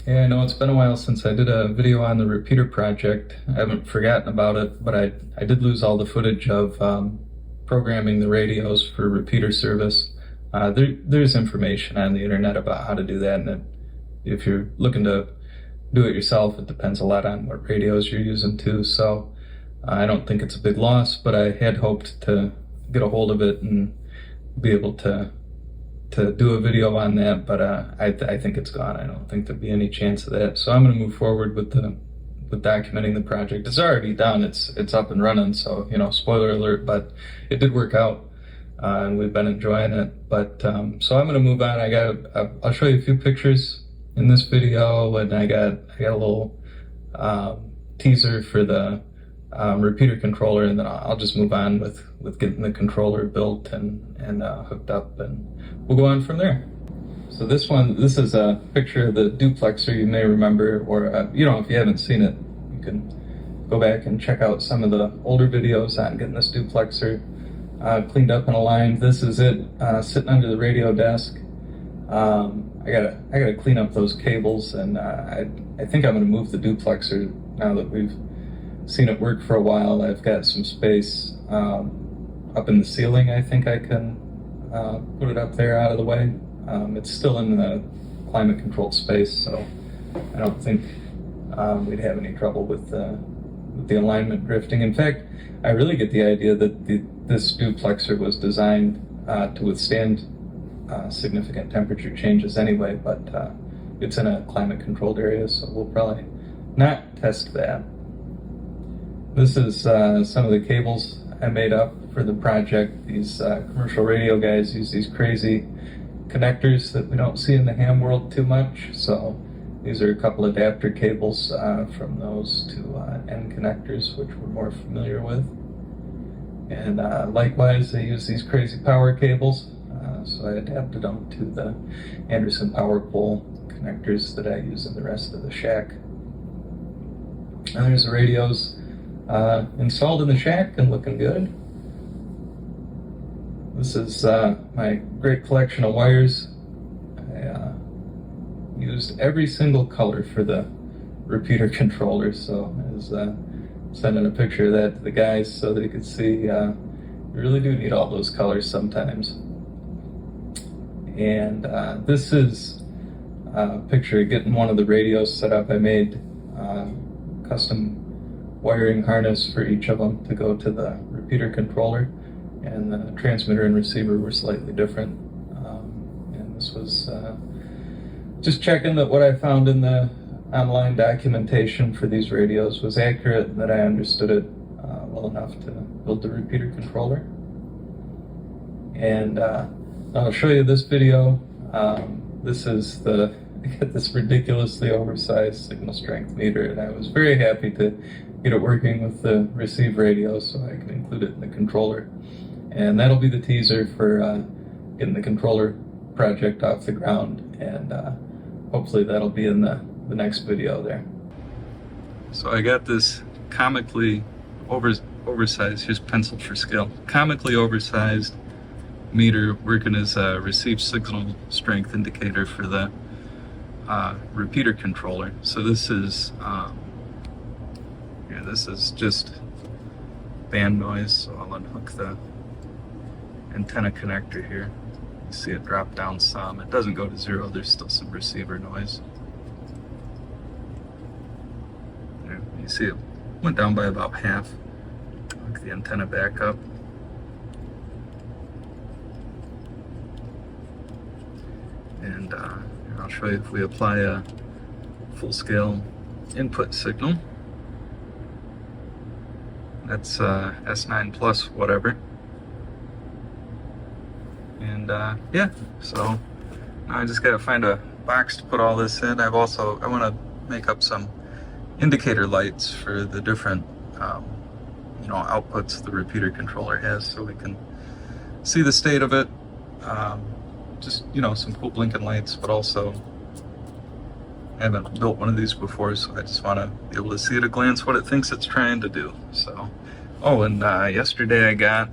Yeah, I know it's been a while since I did a video on the repeater project. I haven't forgotten about it, but I did lose all the footage of programming the radios for repeater service. There's information on the internet about how to do that, and if you're looking to do it yourself, it depends a lot on what radios you're using too. So I don't think it's a big loss, but I had hoped to get a hold of it and be able to do a video on that, but I think it's gone. I don't think there'd be any chance of that. So I'm going to move forward with documenting the project. It's already done. It's up and running. So spoiler alert, but it did work out, and we've been enjoying it. But so I'm going to move on. I'll show you a few pictures in this video, and I got a little teaser for the repeater controller, and then I'll just move on with getting the controller built and hooked up, and we'll go on from there. So this is a picture of the duplexer you may remember, or if you haven't seen it, you can go back and check out some of the older videos on getting this duplexer cleaned up and aligned. This is it sitting under the radio desk. I gotta clean up those cables, and I think I'm gonna move the duplexer now that we've seen it work for a while. I've got some space up in the ceiling. I think I can put it up there out of the way. It's still in the climate controlled space, so I don't think we'd have any trouble with the alignment drifting. In fact, I really get the idea that this duplexer was designed to withstand significant temperature changes anyway, but it's in a climate controlled area, so we'll probably not test that. This is some of the cables I made up for the project. These commercial radio guys use these crazy connectors that we don't see in the ham world too much. So these are a couple adapter cables from those to end connectors, which we're more familiar with. And likewise, they use these crazy power cables. So I adapted them to the Anderson power pole connectors that I use in the rest of the shack. And there's the radios installed in the shack and looking good. This is my great collection of wires. I used every single color for the repeater controller, so I was sending a picture of that to the guys so they could see you really do need all those colors sometimes. And this is a picture of getting one of the radios set up. I made custom wiring harness for each of them to go to the repeater controller, and the transmitter and receiver were slightly different. And this was just checking that what I found in the online documentation for these radios was accurate, and that I understood it well enough to build the repeater controller. And I'll show you this video. This is I got this ridiculously oversized signal strength meter, and I was very happy to get it working with the receive radio so I can include it in the controller. And that'll be the teaser for getting the controller project off the ground, and hopefully that'll be in the next video there. So I got this comically oversized, here's pencil for scale, comically oversized meter working as a received signal strength indicator for the repeater controller. So this is this is just band noise, so I'll unhook the antenna connector here. You see it drop down some. It doesn't go to zero, there's still some receiver noise. There, you see it went down by about half. Hook the antenna back up. And I'll show you if we apply a full-scale input signal. That's S9 plus whatever. And yeah, so now I just gotta find a box to put all this in. I want to make up some indicator lights for the different outputs the repeater controller has, so we can see the state of it. Just some cool blinking lights, but also I haven't built one of these before, so I just want to be able to see at a glance what it thinks it's trying to do. So and yesterday I got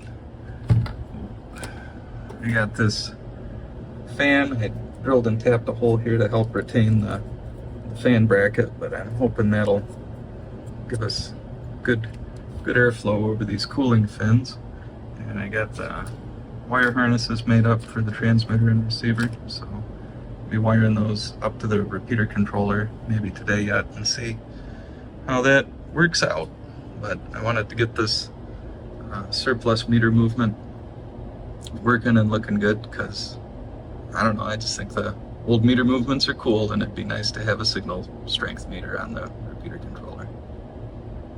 this fan. I drilled and tapped a hole here to help retain the fan bracket, but I'm hoping that'll give us good airflow over these cooling fins. And I got the wire harnesses made up for the transmitter and receiver, so I'll be wiring those up to the repeater controller maybe today yet and see how that works out. But I wanted to get this surplus meter movement working and looking good, because I don't know, I just think the old meter movements are cool, and it'd be nice to have a signal strength meter on the repeater controller.